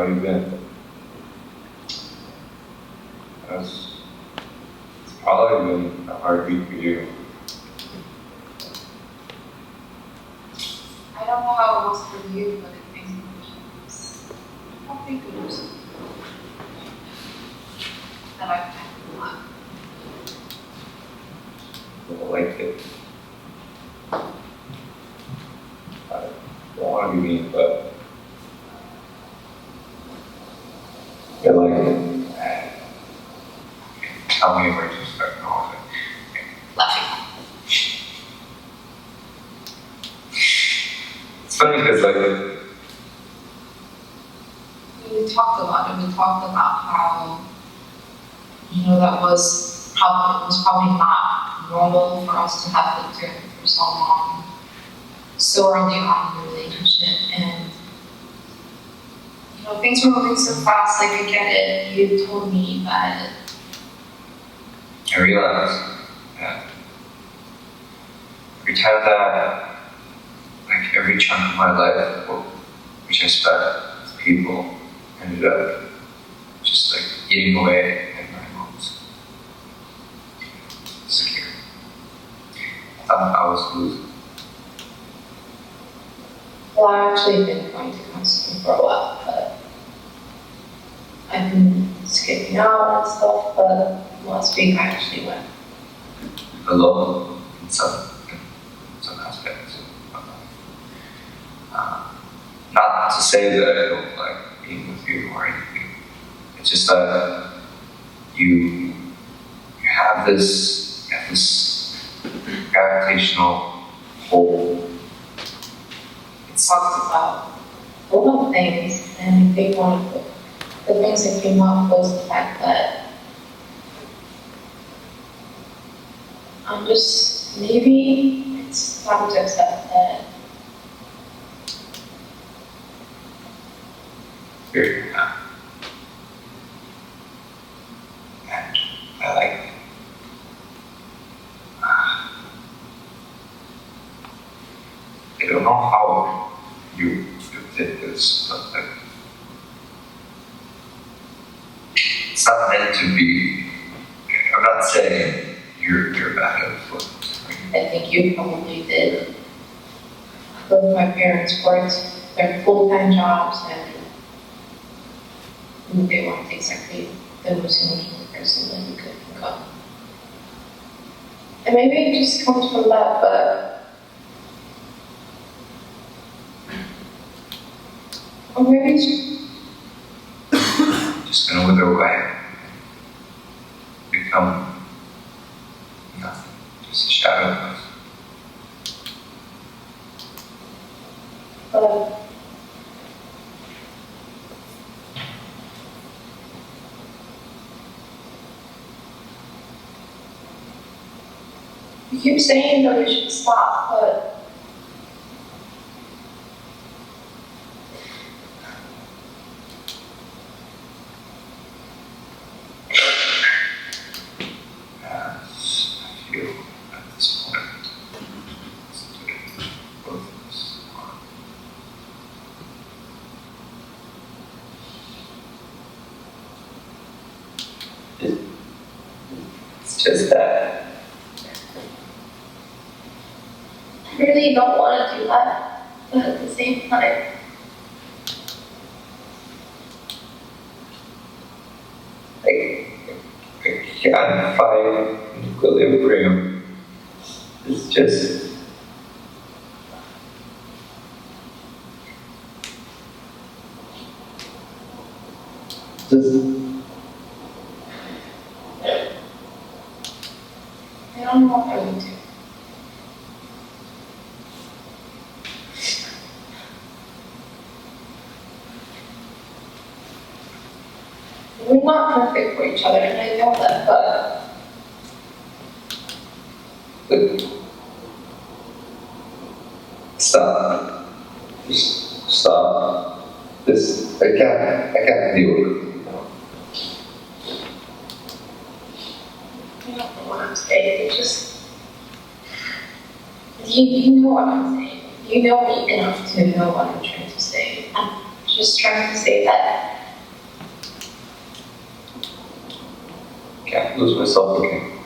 how you been? It's probably been a hard week for you. I don't know how it was for you, but it makes me wish I don't think it was that I've had a lot. I like it. I don't want to be mean, but I feel like, tell me where to start. No, Laughing. it's funny because like, We talked a lot, and we talked about how, that was probably not normal for us to have lived together for so long, so early on in the relationship, and things were moving so fast. Like, I get it. You told me that. I realized that every time that, like every chunk of my life, which I spent with people, ended up just like eating away at my mom's security. I thought I was losing. Well, I've actually been going to counseling for a while, but I've been skipping out and stuff, but last week I actually went. Alone in some aspects of my life. Not to say that I don't like being with you or anything. It's just that you have this gravitational pull. It talked about a lot of things, and I think one of the things that came up was the fact that I'm just, maybe it's time to accept that You're not. And I like it. I don't know how you did this, but like, it's not meant to be. I'm not saying you're bad at it. I think you probably did. Both my parents worked their full-time jobs, and they weren't exactly the most emotional person that you could think of. And maybe it just comes from that, but or maybe it's Just gonna wither away. Become nothing. Just a shadow of us. but you keep saying that we should stop, but As I feel at this point, both of us are. It's just that I really don't want to do that. But at the same time, I can't find equilibrium. It's just I don't know what I would do. We're not perfect for each other, and I know that, but stop. Just stop. This I can't deal with it. I don't know what I'm saying. It's just, you know what I'm saying. You know me enough to know what I'm trying to say. I'm just trying to say that Can't lose myself again.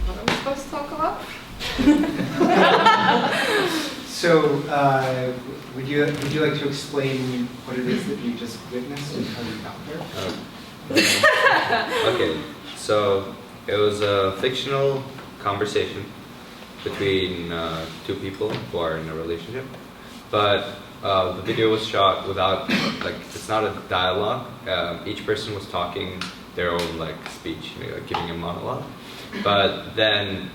What are we supposed to talk about? So, would you like to explain what it is that you just witnessed and how you got there? Okay, so it was a fictional conversation between two people who are in a relationship, but the video was shot without, like, it's not a dialogue. Each person was talking their own, like, speech, maybe, like, giving a monologue. But then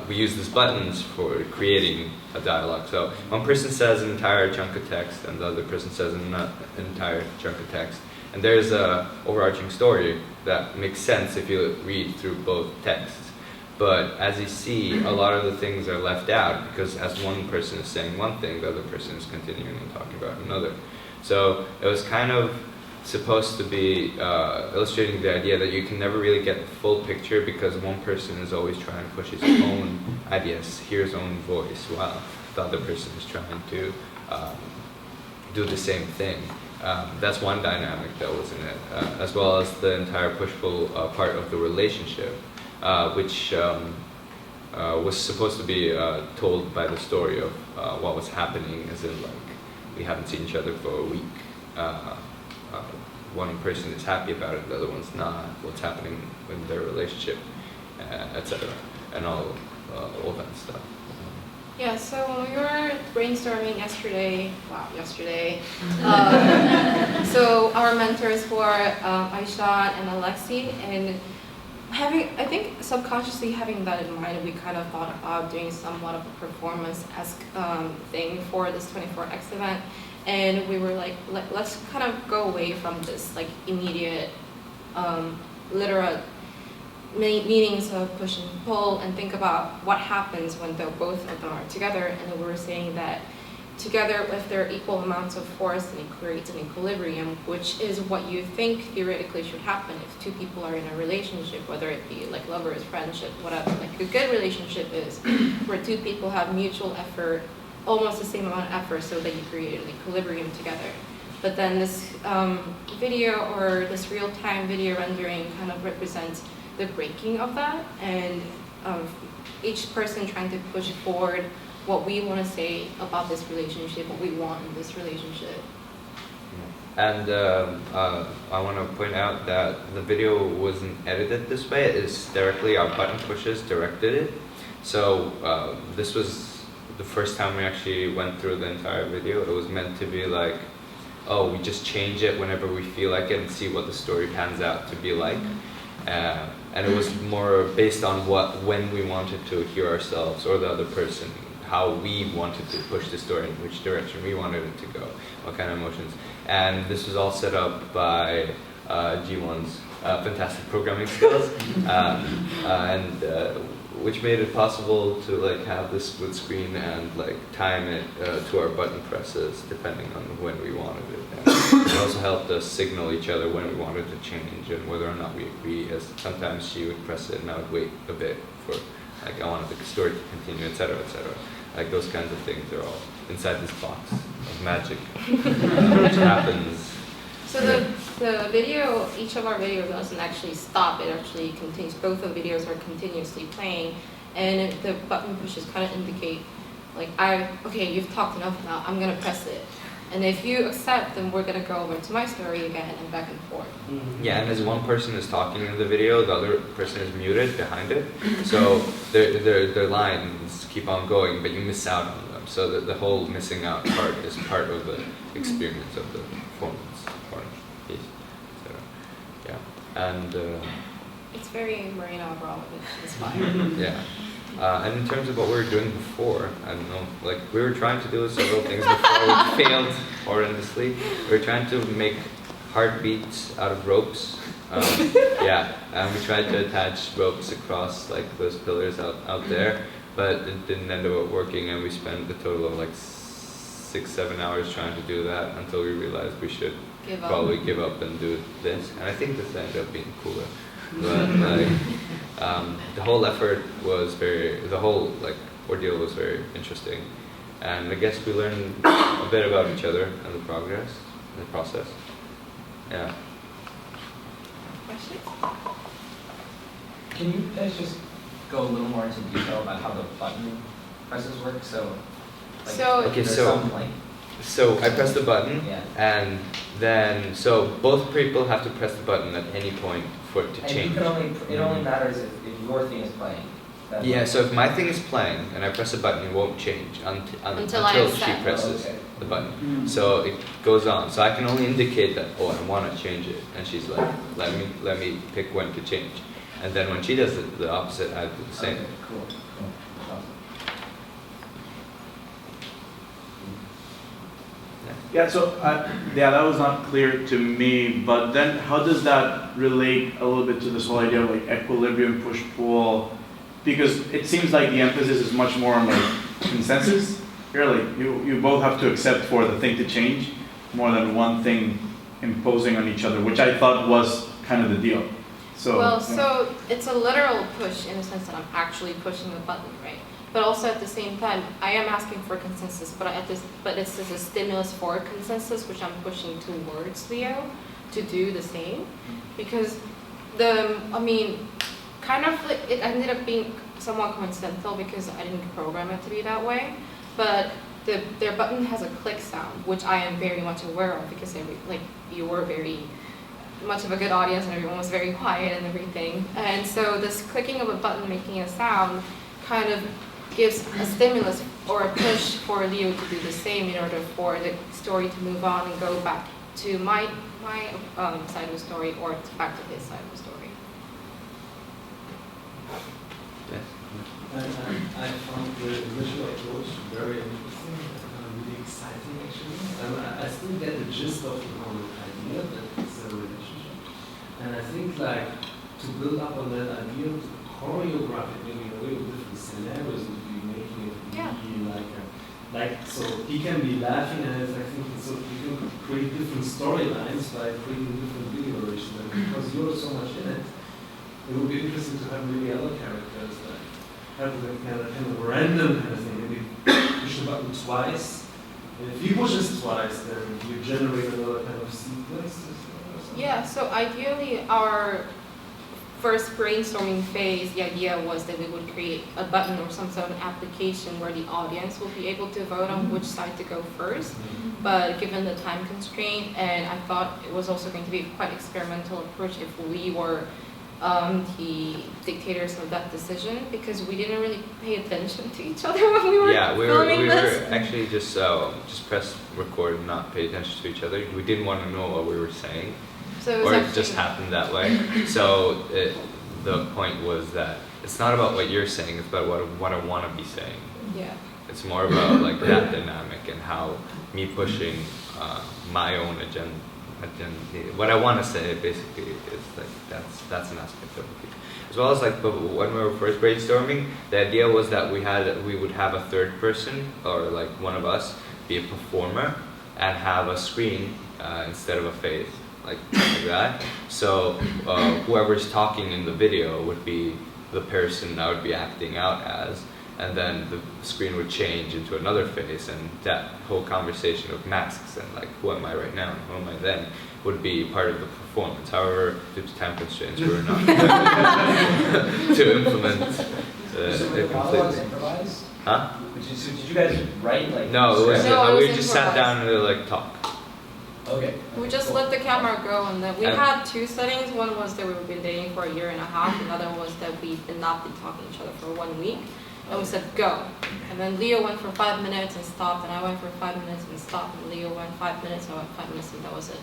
we use these buttons for creating a dialogue. So one person says an entire chunk of text, and the other person says an entire chunk of text. And there's a overarching story that makes sense if you read through both texts. But as you see, a lot of the things are left out because as one person is saying one thing, the other person is continuing and talking about another. So it was kind of supposed to be illustrating the idea that you can never really get the full picture because one person is always trying to push his own ideas, hear his own voice, while the other person is trying to do the same thing. That's one dynamic that was in it, as well as the entire push-pull part of the relationship, which was supposed to be told by the story of what was happening, as in, like, we haven't seen each other for a week. One person is happy about it, the other one's not, what's happening in their relationship, etc. And all that stuff. Yeah, so when we were brainstorming yesterday, so our mentors were Aisha and Alexi, and I think subconsciously having that in mind, we kind of thought about doing somewhat of a performance-esque thing for this 24X event. And we were like, let's kind of go away from this like immediate literal meanings of push and pull and think about what happens when both of them are together. And then we were saying that together, if there are equal amounts of force, then it creates an equilibrium, which is what you think theoretically should happen if two people are in a relationship, whether it be like lovers, friendship, whatever. Like a good relationship is where two people have mutual effort, almost the same amount of effort, so that you create an equilibrium together. But then this video or this real-time video rendering kind of represents the breaking of that, and each person trying to push forward what we want to say about this relationship, what we want in this relationship. And I want to point out that the video wasn't edited this way. It's directly, our button pushes directed it. So this was the first time we actually went through the entire video. It was meant to be like, oh, we just change it whenever we feel like it and see what the story pans out to be like. And it was more based on when we wanted to hear ourselves or the other person, how we wanted to push the story, in which direction we wanted it to go, what kind of emotions. And this was all set up by Jiwon's fantastic programming skills, which made it possible to like have this split screen and like time it to our button presses depending on when we wanted it. And it also helped us signal each other when we wanted to change and whether or not we agree, as sometimes she would press it and I would wait a bit for, like, I wanted the story to continue, etc., etc. Like those kinds of things are all inside this box of magic, which happens. So the video, each of our videos doesn't actually stop, it actually continues. Both of the videos are continuously playing, and the button pushes kind of indicate, like, okay, you've talked enough now, I'm gonna press it. And if you accept, then we're gonna go over to my story again and back and forth. Yeah, and as one person is talking in the video, the other person is muted behind it. So their lines keep on going, but you miss out on them. So the whole missing out part is part of the experience of the performance piece. So, yeah, and it's very Marina Abramovich inspired. yeah. And in terms of what we were doing before, I don't know, like we were trying to do several things before, which failed horrendously. We were trying to make heartbeats out of ropes. Yeah, and we tried to attach ropes across like those pillars out there, but it didn't end up working, and we spent a total of like 6-7 hours trying to do that until we realized we should probably give up and do this. And I think this ended up being cooler. But like, the whole effort was the whole like ordeal was very interesting, and I guess we learned a bit about each other and the process. Yeah. Questions? Can you guys just go a little more into detail about how the button presses work? So, like, Okay, there's so- some, like, So I press the button, yeah. and then so both people have to press the button at any point for it to And change. you can only, it only matters if your thing is playing. That's Yeah, like- so if my thing is playing and I press a button, it won't change Until I until accept. she presses Oh, okay. the button. So it goes on. So I can only indicate that, oh, I want to change it, and she's like, let me pick when to change. And then when she does it, the opposite, I do the same. Okay, cool. That's awesome. Yeah, so that was not clear to me, but then how does that relate a little bit to this whole idea of like equilibrium, push-pull? Because it seems like the emphasis is much more on like consensus. Here, like you both have to accept for the thing to change more than one thing imposing on each other, which I thought was kind of the deal. So, Well, yeah. so it's a literal push in the sense that I'm actually pushing the button, right? But also at the same time, I am asking for consensus, but it's just a stimulus for consensus, which I'm pushing towards Leo to do the same, because kind of like it ended up being somewhat coincidental because I didn't program it to be that way, but their button has a click sound, which I am very much aware of because you were very much of a good audience and everyone was very quiet and everything, and so this clicking of a button making a sound kind of gives a stimulus or a push for Leo to do the same in order for the story to move on and go back to my side of the story or back to his side of the story. I found the initial approach very interesting and really exciting actually. I still get the gist of the whole idea that it's a relationship. And I think like to build up on that idea, to choreograph it maybe in a way with different scenarios and to be making it really like so he can be laughing and I think so you can create different storylines by creating different video versions, and because you're so much in it, it would be interesting to have really other characters like have a kind of random kind of thing. Maybe push the button twice, and if he pushes twice, then you generate another kind of sequence. Yeah, so ideally our first brainstorming phase, the idea was that we would create a button or some sort of application where the audience will be able to vote on which side to go first. But given the time constraint, and I thought it was also going to be quite experimental approach if we were the dictators of that decision, because we didn't really pay attention to each other when we were filming this. Were actually just press record and not pay attention to each other. We didn't want to know what we were saying. So it was Or it actually, just happened that way. So the point was that it's not about what you're saying, it's about what I want to be saying. yeah. It's more about like that dynamic and how me pushing my own agenda, what I want to say basically is like that's an aspect of it. As well as like when we were first brainstorming, the idea was that we would have a third person or like one of us be a performer and have a screen instead of a face. Like that. So whoever's talking in the video would be the person I would be acting out as, and then the screen would change into another face, and that whole conversation of masks and like who am I right now and who am I then would be part of the performance. However, due to time constraints, we were not to implement So were it the monologues completely. improvised? Huh? Did you guys write like? No, it was, No, it we was just sat improvised. down and like talk. Okay. We just Cool. let the camera go, and then we And- had two settings. One was that we've been dating for 1.5 years, another was that we've not been talking to each other for 1 week. And we said, go. And then Leo went for 5 minutes and stopped, and I went for 5 minutes and stopped, and Leo went 5 minutes, I went 5 minutes, and that was it.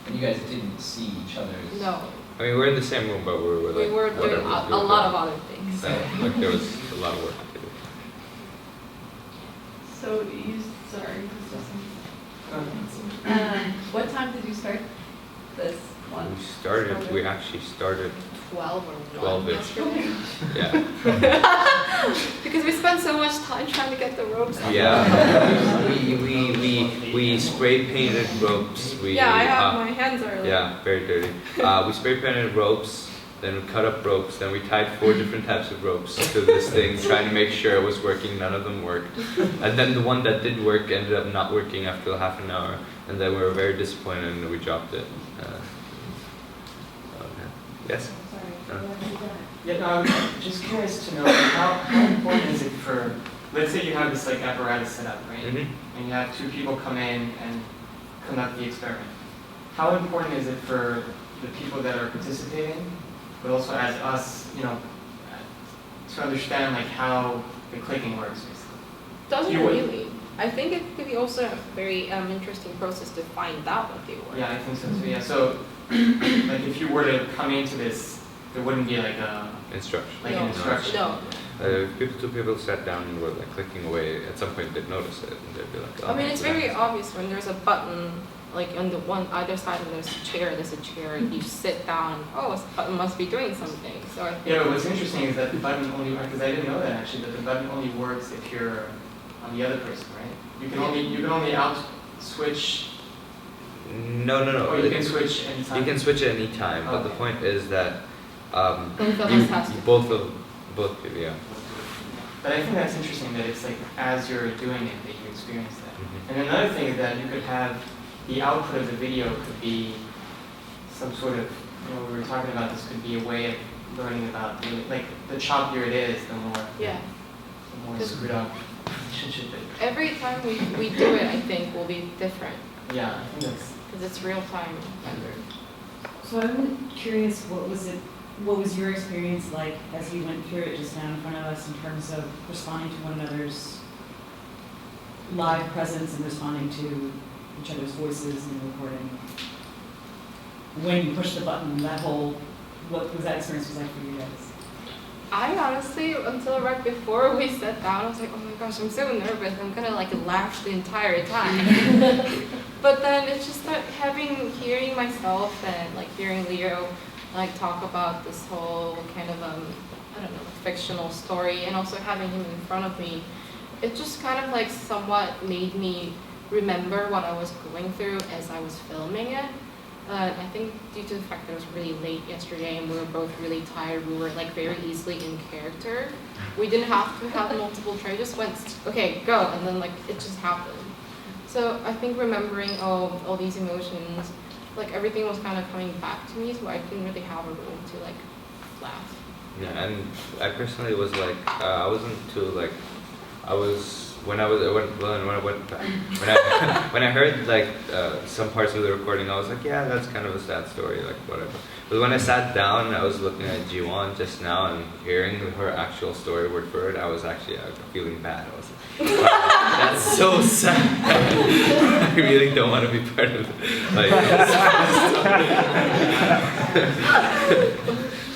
And you guys didn't see each other's. No, I mean, we're in the same room, but we're like, We were doing whatever, a lot of other things. So, like, there was a lot of work to do. So sorry, what time did you start this one? We actually started 12 or 1 12-ish. yesterday. Yeah. Because we spent so much time trying to get the ropes up. Yeah. we spray painted ropes. We, Yeah, I have, my hands are like. Yeah, very dirty. We spray painted ropes, then we cut up ropes, then we tied 4 different types of ropes to this thing, trying to make sure it was working. None of them worked. And then the one that did work ended up not working after half an hour, and then we were very disappointed and we dropped it. Okay. Yes? Yeah, no, I'm just curious to know how important is it for, let's say you have this like apparatus set up, right? Mm-hmm. And you have 2 people come in and conduct the experiment. How important is it for the people that are participating, but also as us, you know, to understand like how the clicking works, basically? Doesn't You would- really. I think it could be also a very interesting process to find out what they were. Yeah, I think so too. Yeah, so like if you were to come into this, there wouldn't be like a Instruction. like an instruction. No. Two people sat down and were like clicking away. At some point, they'd notice it and they'd be like, "Oh." I mean, it's so very that's- obvious when there's a button, like on the one either side of there's a chair, you sit down, oh, this button must be doing something. So I think Yeah, but what's interesting is that the button only, because I didn't know that actually, that the button only works if you're on the other person, right? You can only out switch, No. or you can switch anytime. You can switch at any time, but the Okay. point is that both of us has to. both people, yeah. But I think that's interesting that it's like as you're doing it that you experience that. Mhm. And another thing is that you could have the output of the video could be some sort of, you know, we were talking about this could be a way of learning about, like the choppier it is, the more Because- screwed up relationship it. Every time we do it, I think will be different Yeah, I think that's. because it's real time rendered. So I'm curious, what was your experience like as you went through it just now in front of us in terms of responding to one another's live presence and responding to each other's voices and recording? When you push the button, what was that experience was like for you guys? I honestly, until right before we sat down, I was like, oh my gosh, I'm so nervous. I'm gonna like laugh the entire time. But then it's just that hearing myself and like hearing Leo like talk about this whole kind of I don't know, fictional story, and also having him in front of me, it just kind of like somewhat made me remember what I was going through as I was filming it. I think due to the fact that it was really late yesterday and we were both really tired, we were like very easily in character. We didn't have to have multiple tries, just went, okay, go, and then like it just happened. So I think remembering all these emotions, like everything was kind of coming back to me, so I didn't really have a room to like laugh. Yeah, and I personally was like, I wasn't too like, when I heard like some parts of the recording, I was like, yeah, that's kind of a sad story, like whatever. But when I sat down, I was looking at Jiwon just now and hearing her actual story word for word, I was actually feeling bad. I was like, wow, that's so sad. I really don't want to be part of it. Like,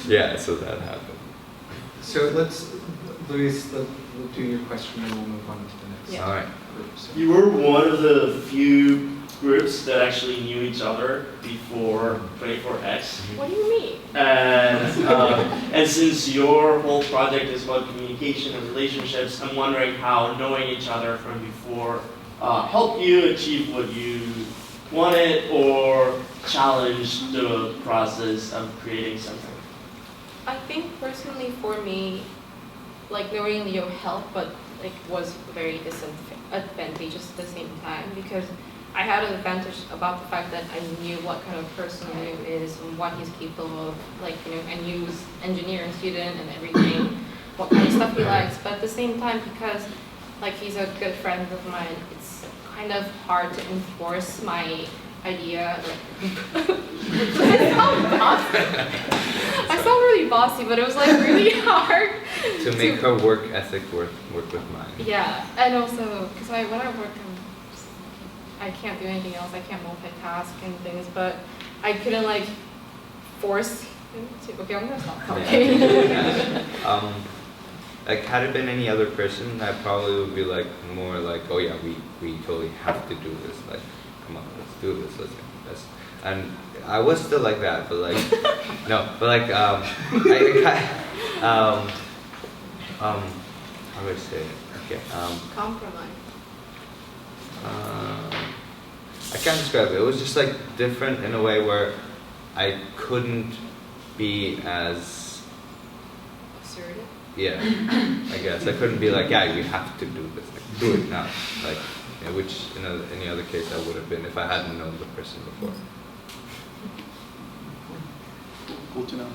yeah, so that happened. So Luis, we'll do your question and we'll move on to the next. Yeah. All right. Group. So. You were one of the few groups that actually knew each other before 24X. What do you mean? And since your whole project is about communication and relationships, I'm wondering how knowing each other from before helped you achieve what you wanted or challenged the process of creating something. I think personally for me, like knowing Leo helped, but like was very disadvantageous at the same time because I had an advantage about the fact that I knew what kind of person Leo is and what he's capable of. Like, you know, I knew he's engineering student and everything, what kind of stuff he likes. But at the same time, because like he's a good friend of mine, it's kind of hard to enforce my idea. I sound really bossy, but it was like really hard To make her work ethic work with mine. Yeah, and also because when I work, I can't do anything else. I can't multitask and things, but I couldn't like force him to. Okay, I'm gonna stop talking. Like, had it been any other person, I probably would be like more like, oh yeah, we totally have to do this. Like, come on, let's do this. Let's do this. And I was still like that, but like, no, but like, how do I say it? Okay. Compromise. I can't describe it. It was just like different in a way where I couldn't be as, Assertive. yeah, I guess I couldn't be like, yeah, you have to do this, like, do it now, like, yeah, which in any other case I would have been if I hadn't known the person before. Cool to know.